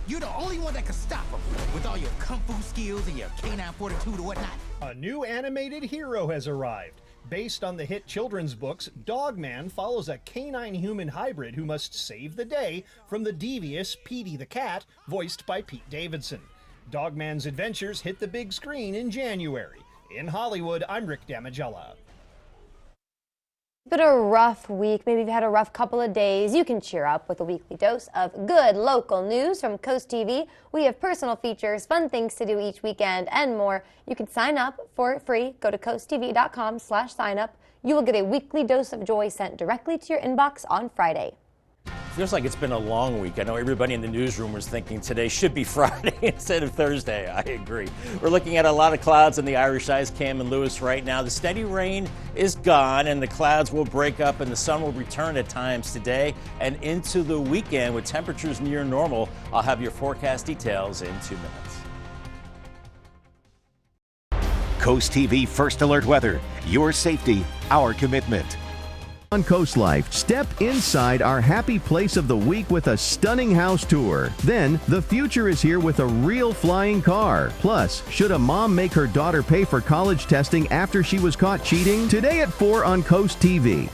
You're the only one that can stop him with all your kung fu skills and your canine fortitude or whatnot. A new animated hero has arrived. Based on the hit children's books, Dogman follows a canine-human hybrid who must save the day from the devious Petey the Cat, voiced by Pete Davidson. Dogman's adventures hit the big screen in January. In Hollywood, I'm Rick Damigella. Been a rough week. Maybe you've had a rough couple of days. You can cheer up with a weekly dose of good local news from Coast TV. We have personal features, fun things to do each weekend, and more. You can sign up for it free. Go to coasttv.com/sign-up. You will get a weekly dose of joy sent directly to your inbox on Friday. Feels like it's been a long week. I know everybody in the newsroom was thinking today should be Friday instead of Thursday. I agree. We're looking at a lot of clouds in the Irish Ice Cam and Lewis right now. The steady rain is gone and the clouds will break up and the sun will return at times today and into the weekend with temperatures near normal. I'll have your forecast details in 2 minutes. Coast TV First Alert Weather. Your safety, our commitment. On Coast Life, step inside our happy place of the week with a stunning house tour. Then, the future is here with a real flying car. Plus, should a mom make her daughter pay for college testing after she was caught cheating? Today at 4 on Coast TV.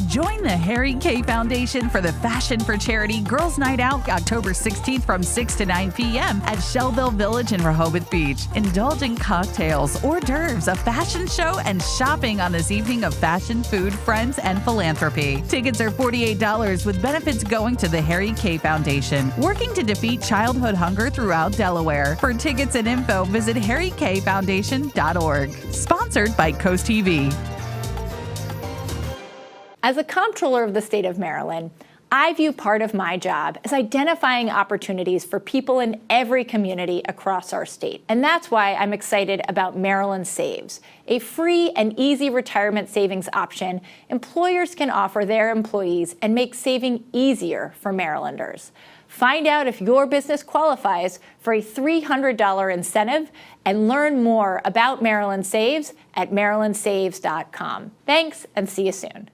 Join the Harry K Foundation for the Fashion for Charity Girls Night Out October 16th from 6 to 9 p.m. at Shellville Village in Rehoboth Beach. Indulge in cocktails, hors d'oeuvres, a fashion show, and shopping on this evening of fashion, food, friends, and philanthropy. Tickets are $48 with benefits going to the Harry K Foundation, working to defeat childhood hunger throughout Delaware. For tickets and info, visit harrykfoundation.org. Sponsored by Coast TV. As a comptroller of the state of Maryland, I view part of my job as identifying opportunities for people in every community across our state. And that's why I'm excited about Maryland Saves, a free and easy retirement savings option employers can offer their employees and make saving easier for Marylanders. Find out if your business qualifies for a $300 incentive and learn more about Maryland Saves at marylandsaves.com. Thanks, and see you soon.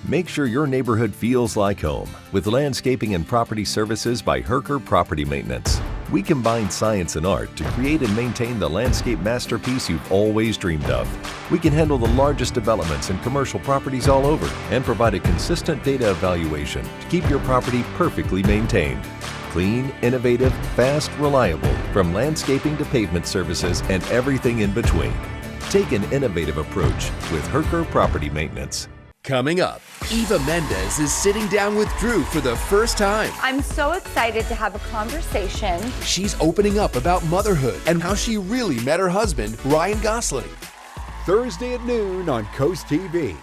Make sure your neighborhood feels like home with landscaping and property services by Herker Property Maintenance. We combine science and art to create and maintain the landscape masterpiece you've always dreamed of. We can handle the largest developments and commercial properties all over and provide a consistent data evaluation to keep your property perfectly maintained. Clean, innovative, fast, reliable, from landscaping to pavement services and everything in between. Take an innovative approach with Herker Property Maintenance. Coming up, Eva Mendes is sitting down with Drew for the first time. I'm so excited to have a conversation. She's opening up about motherhood and how she really met her husband, Ryan Gosling. Thursday at noon on Coast TV.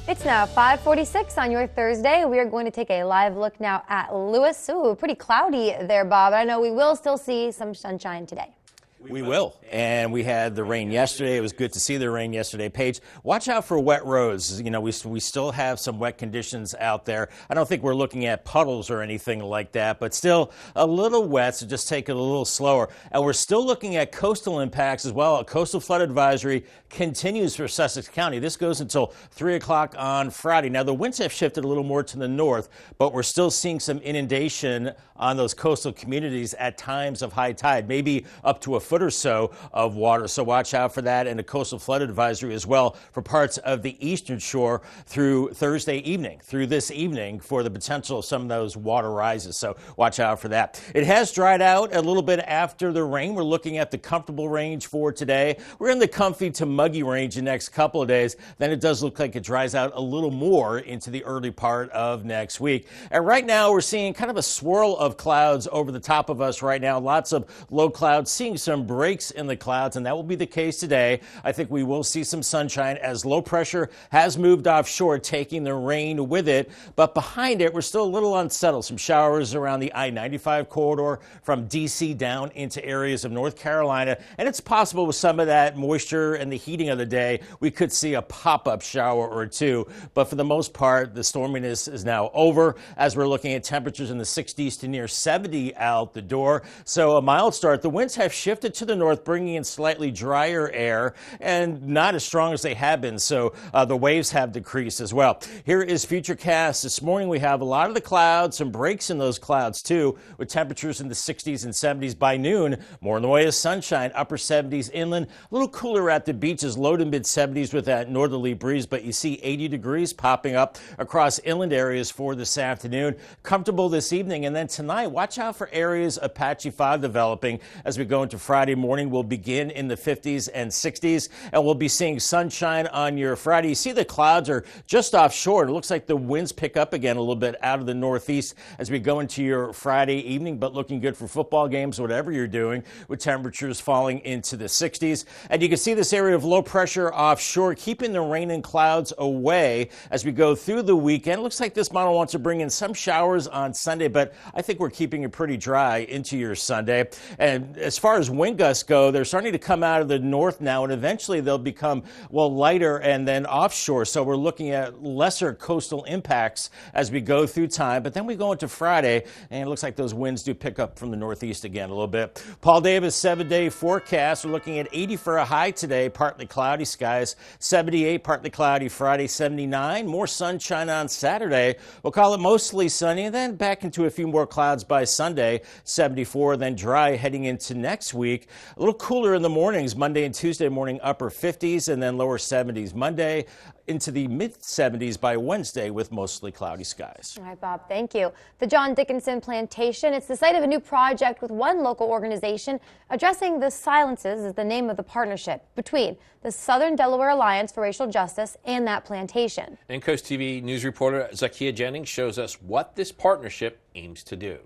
It's now 5:46 on your Thursday. We are going to take a live look now at Lewis. Ooh, pretty cloudy there, Bob. I know we will still see some sunshine today. We will. And we had the rain yesterday. It was good to see the rain yesterday. Paige, watch out for wet roads. You know, we still have some wet conditions out there. I don't think we're looking at puddles or anything like that, but still a little wet, so just take it a little slower. And we're still looking at coastal impacts as well. A coastal flood advisory continues for Sussex County. This goes until 3 o'clock on Friday. Now, the winds have shifted a little more to the north, but we're still seeing some inundation on those coastal communities at times of high tide, maybe up to a foot or so of water. So watch out for that, and a coastal flood advisory as well for parts of the eastern shore through Thursday evening, through this evening, for the potential of some of those water rises. So watch out for that. It has dried out a little bit after the rain. We're looking at the comfortable range for today. We're in the comfy to muggy range the next couple of days. Then it does look like it dries out a little more into the early part of next week. And right now we're seeing kind of a swirl of clouds over the top of us right now. Lots of low clouds, seeing some breaks in the clouds, and that will be the case today. I think we will see some sunshine as low pressure has moved offshore, taking the rain with it. But behind it, we're still a little unsettled. Some showers around the I-95 corridor from D.C. down into areas of North Carolina. And it's possible with some of that moisture and the heating of the day, we could see a pop-up shower or two. But for the most part, the storminess is now over as we're looking at temperatures in the 60s to near 70 out the door. So a mild start. The winds have shifted to the north, bringing in slightly drier air and not as strong as they have been. So the waves have decreased as well. Here is Futurecast. This morning we have a lot of the clouds, some breaks in those clouds too, with temperatures in the 60s and 70s by noon. More in the way of sunshine, upper 70s inland, a little cooler at the beaches, low to mid 70s with that northerly breeze, but you see 80 degrees popping up across inland areas for this afternoon. Comfortable this evening, and then tonight, watch out for areas of patchy fog developing as we go into Friday. Friday morning will begin in the 50s and 60s, and we'll be seeing sunshine on your Friday. You see the clouds are just offshore. It looks like the winds pick up again a little bit out of the northeast as we go into your Friday evening, but looking good for football games, whatever you're doing, with temperatures falling into the 60s. And you can see this area of low pressure offshore, keeping the rain and clouds away as we go through the weekend. It looks like this model wants to bring in some showers on Sunday, but I think we're keeping it pretty dry into your Sunday. And as far as wind gusts go, they're starting to come out of the north now, and eventually they'll become, well, lighter and then offshore. So we're looking at lesser coastal impacts as we go through time. But then we go into Friday, and it looks like those winds do pick up from the northeast again a little bit. Paul Davis 7-day forecast. We're looking at 80 for a high today, partly cloudy skies. 78, partly cloudy Friday, 79. More sunshine on Saturday. We'll call it mostly sunny, and then back into a few more clouds by Sunday. 74, then dry heading into next week. A little cooler in the mornings, Monday and Tuesday morning, upper 50s, and then lower 70s Monday, into the mid-70s by Wednesday with mostly cloudy skies. All right, Bob, thank you. The John Dickinson Plantation, it's the site of a new project with one local organization. Addressing the Silences is the name of the partnership between the Southern Delaware Alliance for Racial Justice and that plantation. And Coast TV news reporter Zakia Jennings shows us what this partnership aims to do.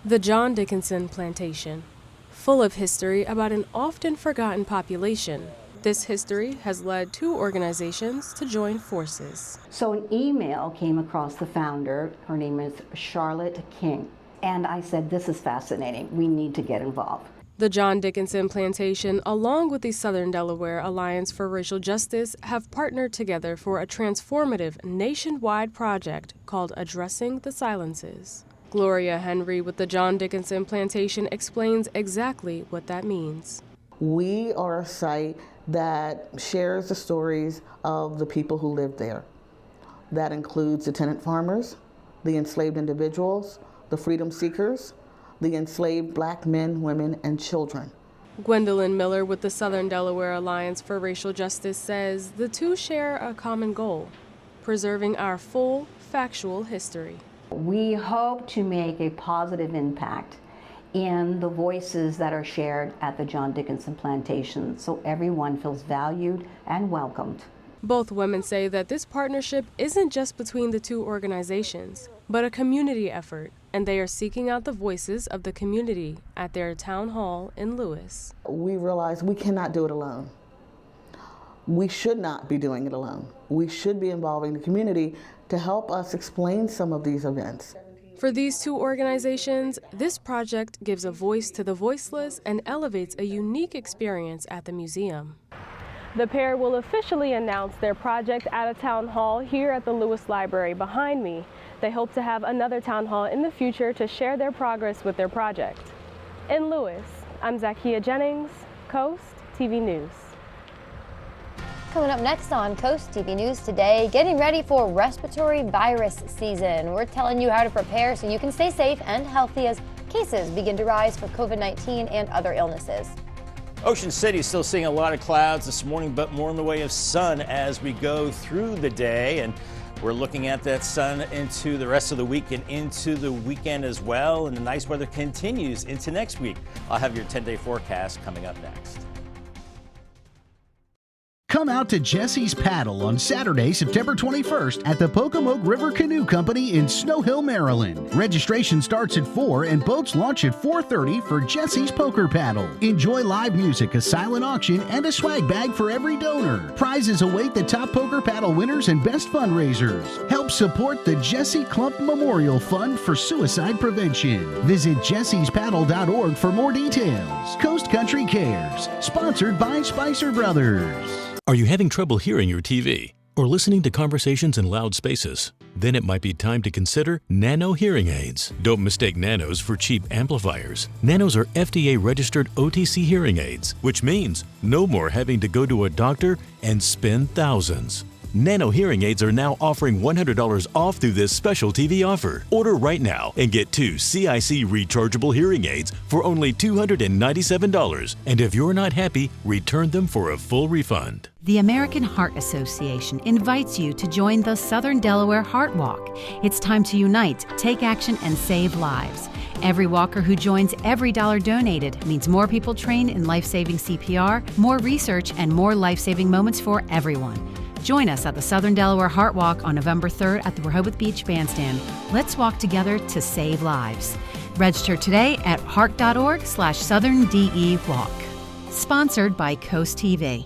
The John Dickinson Plantation, full of history about an often forgotten population. This history has led two organizations to join forces. So an email came across the founder. Her name is Charlotte King. And I said, this is fascinating. We need to get involved. The John Dickinson Plantation, along with the Southern Delaware Alliance for Racial Justice, have partnered together for a transformative nationwide project called Addressing the Silences. Gloria Henry with the John Dickinson Plantation explains exactly what that means. We are a site that shares the stories of the people who lived there. That includes the tenant farmers, the enslaved individuals, the freedom seekers, the enslaved black men, women, and children. Gwendolyn Miller with the Southern Delaware Alliance for Racial Justice says the two share a common goal: preserving our full, factual history. We hope to make a positive impact in the voices that are shared at the John Dickinson Plantation, so everyone feels valued and welcomed. Both women say that this partnership isn't just between the two organizations, but a community effort, and they are seeking out the voices of the community at their town hall in Lewis. We realize we cannot do it alone. We should not be doing it alone. We should be involving the community to help us explain some of these events. For these two organizations, this project gives a voice to the voiceless and elevates a unique experience at the museum. The pair will officially announce their project at a town hall here at the Lewis Library behind me. They hope to have another town hall in the future to share their progress with their project. In Lewis, I'm Zakia Jennings, Coast TV News. Coming up next on Coast TV News today, getting ready for respiratory virus season. We're telling you how to prepare so you can stay safe and healthy as cases begin to rise for COVID-19 and other illnesses. Ocean City still seeing a lot of clouds this morning, but more in the way of sun as we go through the day. And we're looking at that sun into the rest of the week and into the weekend as well. And the nice weather continues into next week. I'll have your 10-day forecast coming up next. Come out to Jesse's Paddle on Saturday, September 21st at the Pocomoke River Canoe Company in Snow Hill, Maryland. Registration starts at 4 and boats launch at 4:30 for Jesse's Poker Paddle. Enjoy live music, a silent auction, and a swag bag for every donor. Prizes await the top poker paddle winners and best fundraisers. Help support the Jesse Clump Memorial Fund for Suicide Prevention. Visit jessespaddle.org for more details. Coast Country Cares, sponsored by Spicer Brothers. Are you having trouble hearing your TV or listening to conversations in loud spaces? Then it might be time to consider Nano hearing aids. Don't mistake Nanos for cheap amplifiers. Nanos are FDA-registered OTC hearing aids, which means no more having to go to a doctor and spend thousands. Nano hearing aids are now offering $100 off through this special TV offer. Order right now and get 2 CIC rechargeable hearing aids for only $297. And if you're not happy, return them for a full refund. The American Heart Association invites you to join the Southern Delaware Heart Walk. It's time to unite, take action, and save lives. Every walker who joins, every dollar donated means more people trained in life-saving CPR, more research, and more life-saving moments for everyone. Join us at the Southern Delaware Heart Walk on November 3rd at the Rehoboth Beach Bandstand. Let's walk together to save lives. Register today at heart.org/SouthernDEWalk. Sponsored by CoastTV.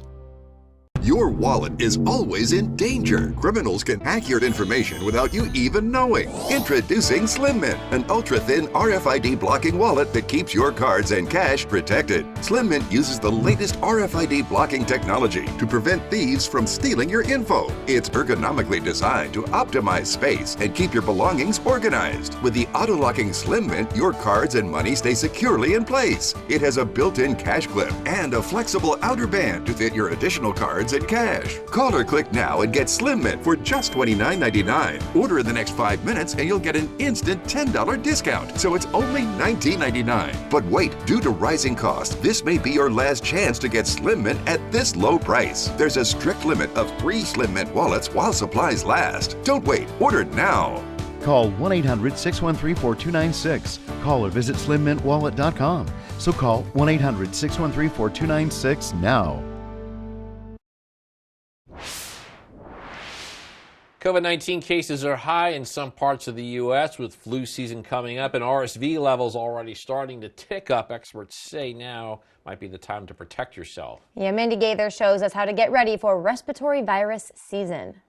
Your wallet is always in danger. Criminals can hack your information without you even knowing. Introducing Slim Mint, an ultra-thin RFID blocking wallet that keeps your cards and cash protected. Slim Mint uses the latest RFID blocking technology to prevent thieves from stealing your info. It's ergonomically designed to optimize space and keep your belongings organized. With the auto-locking Slim Mint, your cards and money stay securely in place. It has a built-in cash clip and a flexible outer band to fit your additional cards and cash. Call or click now and get Slim Mint for just $29.99. Order in the next 5 minutes and you'll get an instant $10 discount. So it's only $19.99. But wait, due to rising costs, this may be your last chance to get Slim Mint at this low price. There's a strict limit of 3 Slim Mint wallets while supplies last. Don't wait, order now. Call 1-800-613-4296. Call or visit slimmintwallet.com. So call 1-800-613-4296 now. COVID-19 cases are high in some parts of the U.S. with flu season coming up and RSV levels already starting to tick up. Experts say now might be the time to protect yourself. Yeah, Mandy Gaither shows us how to get ready for respiratory virus season.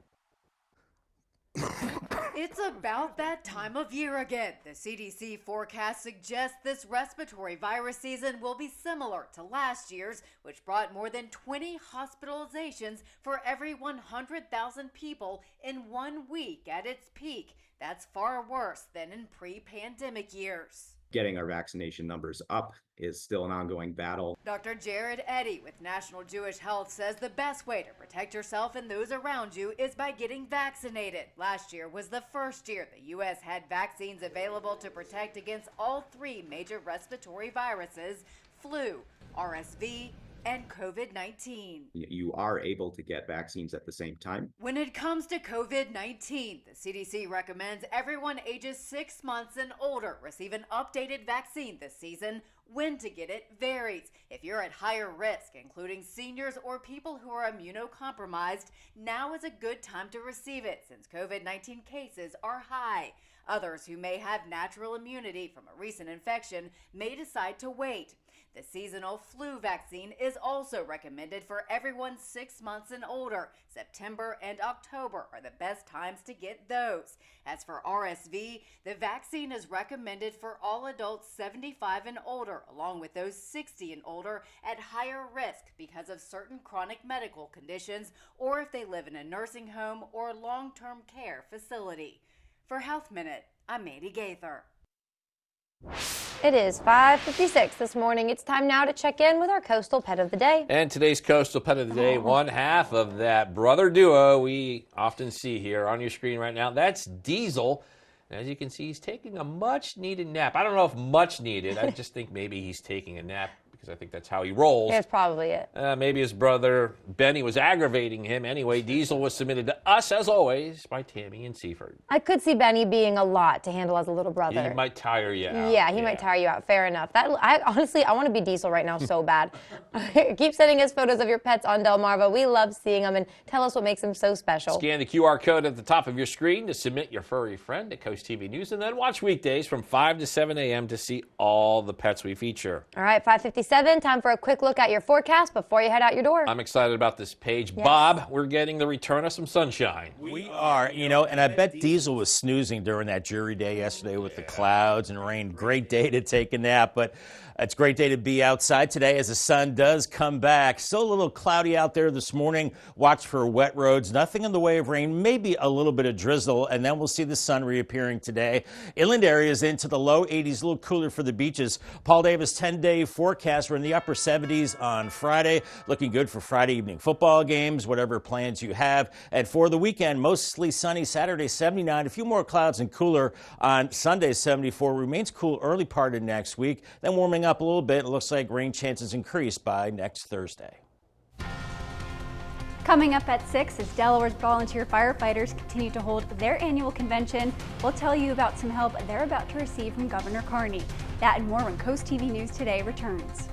It's about that time of year again. The CDC forecast suggests this respiratory virus season will be similar to last year's, which brought more than 20 hospitalizations for every 100,000 people in 1 week at its peak. That's far worse than in pre-pandemic years. Getting our vaccination numbers up is still an ongoing battle. Dr. Jared Eddy with National Jewish Health says the best way to protect yourself and those around you is by getting vaccinated. Last year was the first year the U.S. had vaccines available to protect against all 3 major respiratory viruses: flu, RSV, and COVID-19. You are able to get vaccines at the same time. When it comes to COVID-19, the CDC recommends everyone ages 6 months and older receive an updated vaccine this season. When to get it varies. If you're at higher risk, including seniors or people who are immunocompromised, now is a good time to receive it since COVID-19 cases are high. Others who may have natural immunity from a recent infection may decide to wait. The seasonal flu vaccine is also recommended for everyone 6 months and older. September and October are the best times to get those. As for RSV, the vaccine is recommended for all adults 75 and older, along with those 60 and older at higher risk because of certain chronic medical conditions or if they live in a nursing home or long-term care facility. For Health Minute, I'm Mandy Gaither. It is 5:56 this morning. It's time now to check in with our coastal pet of the day. And today's coastal pet of the day, one half of that brother duo we often see here on your screen right now. That's Diesel. And as you can see, he's taking a much-needed nap. I don't know if much needed. I just think maybe he's taking a nap because I think that's how he rolls. That's probably it. Maybe his brother Benny was aggravating him. Anyway, Diesel was submitted to us, as always, by Tammy and Seaford. I could see Benny being a lot to handle as a little brother. He might tire you out. Yeah, he might tire you out. Fair enough. Honestly, I want to be Diesel right now so bad. Keep sending us photos of your pets on Delmarva. We love seeing them, and tell us what makes them so special. Scan the QR code at the top of your screen to submit your furry friend to Coast TV News, and then watch weekdays from 5 to 7 a.m. to see all the pets we feature. All right, 5:57, time for a quick look at your forecast before you head out your door. I'm excited about this page. Yes. Bob, we're getting the return of some sunshine. We are, and I bet Diesel was snoozing during that jury day yesterday with the clouds and rain. Great day to take a nap, but it's a great day to be outside today as the sun does come back. Still a little cloudy out there this morning. Watch for wet roads. Nothing in the way of rain, maybe a little bit of drizzle, and then we'll see the sun reappearing today. Inland areas into the low 80s, a little cooler for the beaches. Paul Davis 10-day forecast. We're in the upper 70s on Friday. Looking good for Friday evening football games, whatever plans you have. And for the weekend, mostly sunny. Saturday 79, a few more clouds and cooler on Sunday 74. Remains cool early part of next week. Then warming up a little bit. It looks like rain chances increase by next Thursday. Coming up at 6, as Delaware's volunteer firefighters continue to hold their annual convention, we'll tell you about some help they're about to receive from Governor Carney. That and more when Coast TV News Today returns.